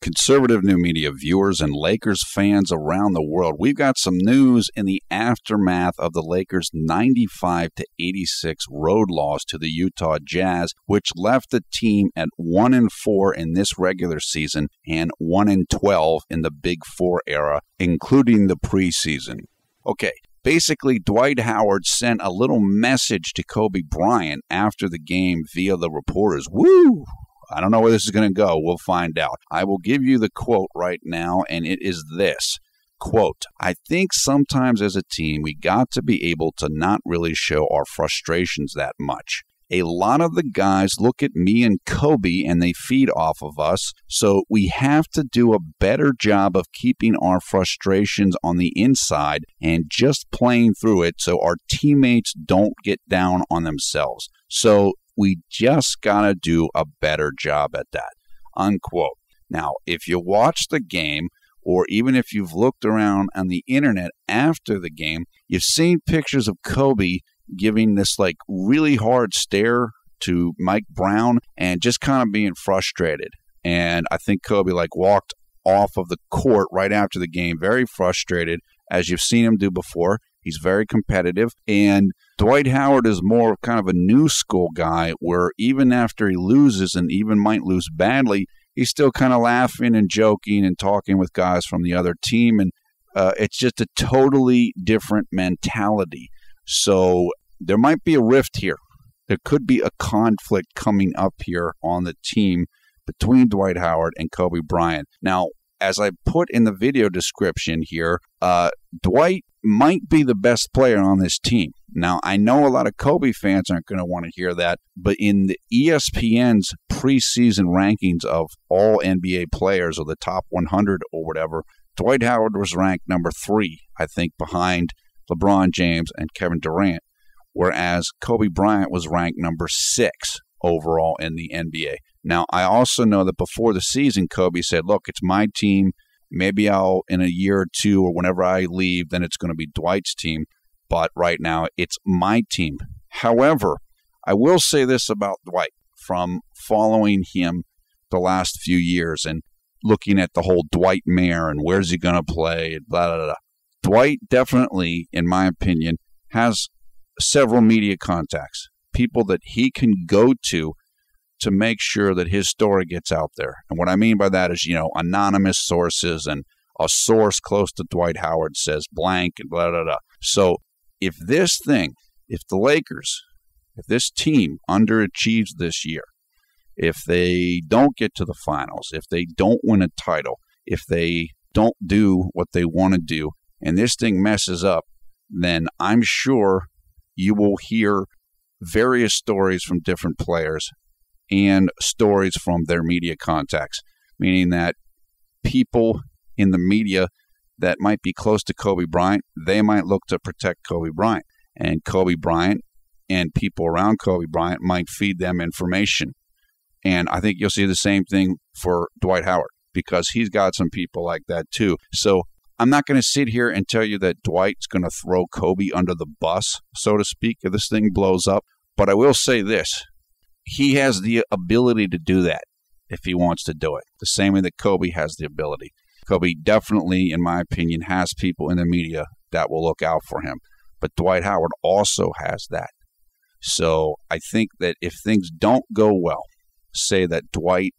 Conservative new media viewers and Lakers fans around the world, we've got some news in the aftermath of the Lakers' 95-86 road loss to the Utah Jazz, which left the team at 1-4 in this regular season and 1-12 in the Big Four era, including the preseason. Okay, basically, Dwight Howard sent a little message to Kobe Bryant after the game via the reporters. Woo! I don't know where this is going to go. We'll find out. I will give you the quote right now, and it is this. Quote, I think sometimes as a team, we got to be able to not really show our frustrations that much. A lot of the guys look at me and Kobe and they feed off of us, so we have to do a better job of keeping our frustrations on the inside and just playing through it so our teammates don't get down on themselves. So we just got to do a better job at that, unquote. Now, if you watch the game, or even if you've looked around on the internet after the game, you've seen pictures of Kobe giving this like really hard stare to Mike Brown and just kind of being frustrated. And I think Kobe walked off of the court right after the game, very frustrated, as you've seen him do before. He's very competitive. And Dwight Howard is more kind of a new school guy where even after he loses and even might lose badly, he's still kind of laughing and joking and talking with guys from the other team. And it's just a totally different mentality. So there might be a rift here. There could be a conflict coming up here on the team between Dwight Howard and Kobe Bryant. Now, as I put in the video description here, Dwight might be the best player on this team. Now, I know a lot of Kobe fans aren't going to want to hear that, but in the ESPN's preseason rankings of all NBA players, or the top 100 or whatever, Dwight Howard was ranked number 3, I think, behind LeBron James and Kevin Durant, whereas Kobe Bryant was ranked number 6 overall in the NBA. Now, I also know that before the season, Kobe said, look, it's my team. Maybe I'll, in a year or two, or whenever I leave, then it's going to be Dwight's team. But right now, it's my team. However, I will say this about Dwight from following him the last few years and looking at the whole Dwight mare and where's he going to play and blah, blah, blah. Dwight definitely, in my opinion, has several media contacts, people that he can go to make sure that his story gets out there. And what I mean by that is, anonymous sources and a source close to Dwight Howard says blank and blah, blah, blah. So if this team underachieves this year, if they don't get to the finals, if they don't win a title, if they don't do what they want to do, and this thing messes up, then I'm sure you will hear various stories from different players and stories from their media contacts, meaning that people in the media that might be close to Kobe Bryant, they might look to protect Kobe Bryant. And Kobe Bryant and people around Kobe Bryant might feed them information. And I think you'll see the same thing for Dwight Howard because he's got some people like that too. So I'm not going to sit here and tell you that Dwight's going to throw Kobe under the bus, so to speak, if this thing blows up. But I will say this. He has the ability to do that if he wants to do it, the same way that Kobe has the ability. Kobe definitely, in my opinion, has people in the media that will look out for him. But Dwight Howard also has that. So I think that if things don't go well, say that Dwight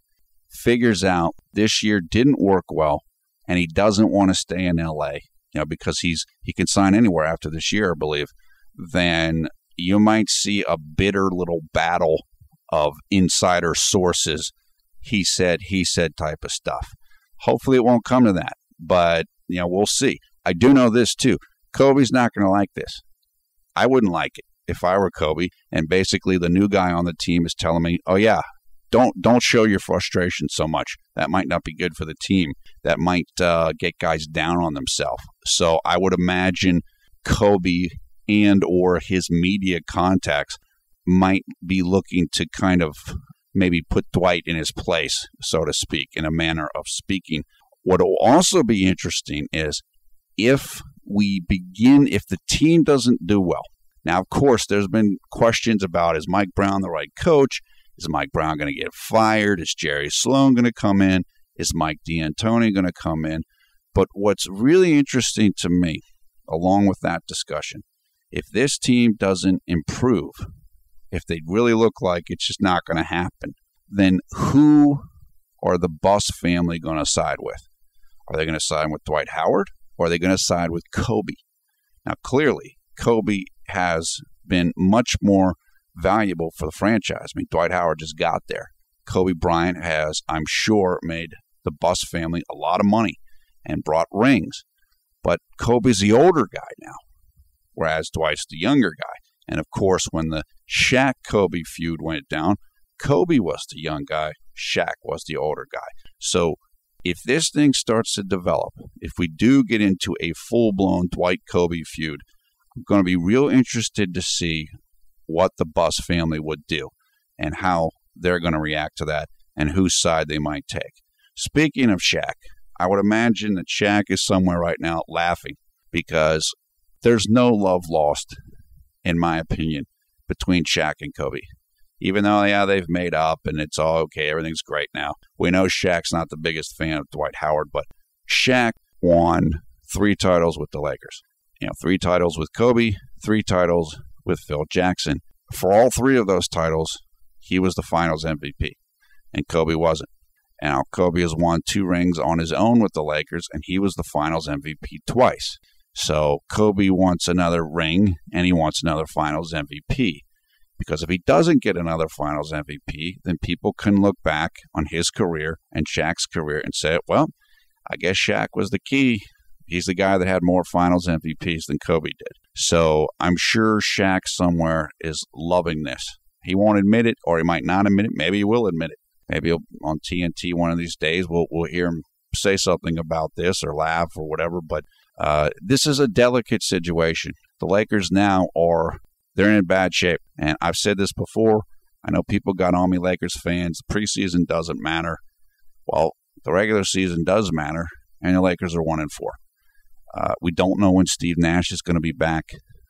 figures out this year didn't work well and he doesn't want to stay in L.A., because he can sign anywhere after this year, I believe, then you might see a bitter little battle of insider sources, he said type of stuff. Hopefully it won't come to that, but we'll see. I do know this too. Kobe's not going to like this. I wouldn't like it if I were Kobe, and basically the new guy on the team is telling me, oh yeah, don't show your frustration so much. That might not be good for the team. That might get guys down on themselves. So I would imagine Kobe and or his media contacts might be looking to kind of maybe put Dwight in his place, so to speak, in a manner of speaking. What will also be interesting is if the team doesn't do well. Now, of course, there's been questions about, is Mike Brown the right coach? Is Mike Brown going to get fired? Is Jerry Sloan going to come in? Is Mike D'Antoni going to come in? But what's really interesting to me, along with that discussion, if this team doesn't improve, if they really look like it's just not going to happen, then who are the Buss family going to side with? Are they going to side with Dwight Howard, or are they going to side with Kobe? Now, clearly, Kobe has been much more valuable for the franchise. I mean, Dwight Howard just got there. Kobe Bryant has, I'm sure, made the Buss family a lot of money and brought rings. But Kobe's the older guy now, whereas Dwight's the younger guy. And, of course, when the Shaq-Kobe feud went down, Kobe was the young guy, Shaq was the older guy. So if this thing starts to develop, if we do get into a full-blown Dwight-Kobe feud, I'm going to be real interested to see what the Buss family would do and how they're going to react to that and whose side they might take. Speaking of Shaq, I would imagine that Shaq is somewhere right now laughing because there's no love lost, in my opinion, between Shaq and Kobe. Even though, yeah, they've made up and it's all okay, everything's great now. We know Shaq's not the biggest fan of Dwight Howard, but Shaq won 3 titles with the Lakers. 3 titles with Kobe, 3 titles with Phil Jackson. For all 3 of those titles, he was the Finals MVP, and Kobe wasn't. And now Kobe has won 2 rings on his own with the Lakers, and he was the Finals MVP twice. So Kobe wants another ring, and he wants another Finals MVP. Because if he doesn't get another Finals MVP, then people can look back on his career and Shaq's career and say, well, I guess Shaq was the key. He's the guy that had more Finals MVPs than Kobe did. So I'm sure Shaq somewhere is loving this. He won't admit it, or he might not admit it. Maybe he will admit it. Maybe on TNT one of these days we'll hear him say something about this or laugh or whatever. But this is a delicate situation. The Lakers now they're in bad shape. And I've said this before. I know people got on me, Lakers fans. The preseason doesn't matter. Well, the regular season does matter, and the Lakers are 1-4. We don't know when Steve Nash is going to be back.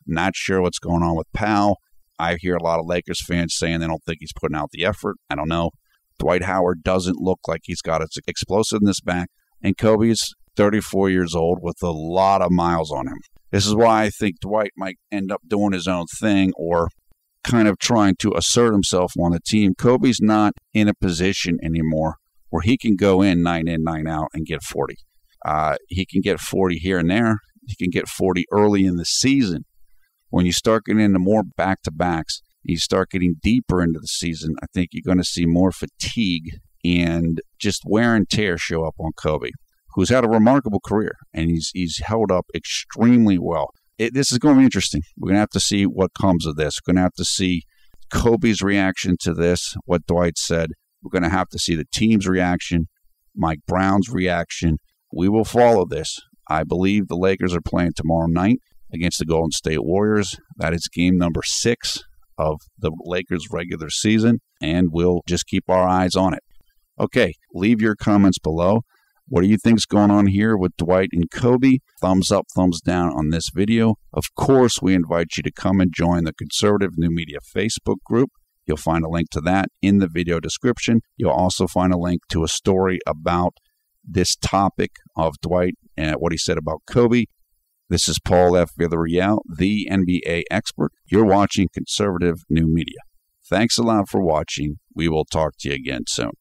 Not sure what's going on with Powell. I hear a lot of Lakers fans saying they don't think he's putting out the effort. I don't know. Dwight Howard doesn't look like he's got its explosiveness back. And Kobe's 34 years old with a lot of miles on him. This is why I think Dwight might end up doing his own thing or kind of trying to assert himself on the team. Kobe's not in a position anymore where he can go in 9 in, 9 out and get 40. He can get 40 here and there. He can get 40 early in the season. When you start getting into more back-to-backs, you start getting deeper into the season, I think you're going to see more fatigue and just wear and tear show up on Kobe, who's had a remarkable career, and he's held up extremely well. This is going to be interesting. We're going to have to see what comes of this. We're going to have to see Kobe's reaction to this, what Dwight said. We're going to have to see the team's reaction, Mike Brown's reaction. We will follow this. I believe the Lakers are playing tomorrow night against the Golden State Warriors. That is game number 6 of the Lakers regular season, and we'll just keep our eyes on it. Okay, leave your comments below. What do you think's going on here with Dwight and Kobe? Thumbs up, thumbs down on this video. Of course, we invite you to come and join the Conservative New Media Facebook group. You'll find a link to that in the video description. You'll also find a link to a story about this topic of Dwight and what he said about Kobe. This is Paul F. Villarreal, the NBA expert. You're watching Conservative New Media. Thanks a lot for watching. We will talk to you again soon.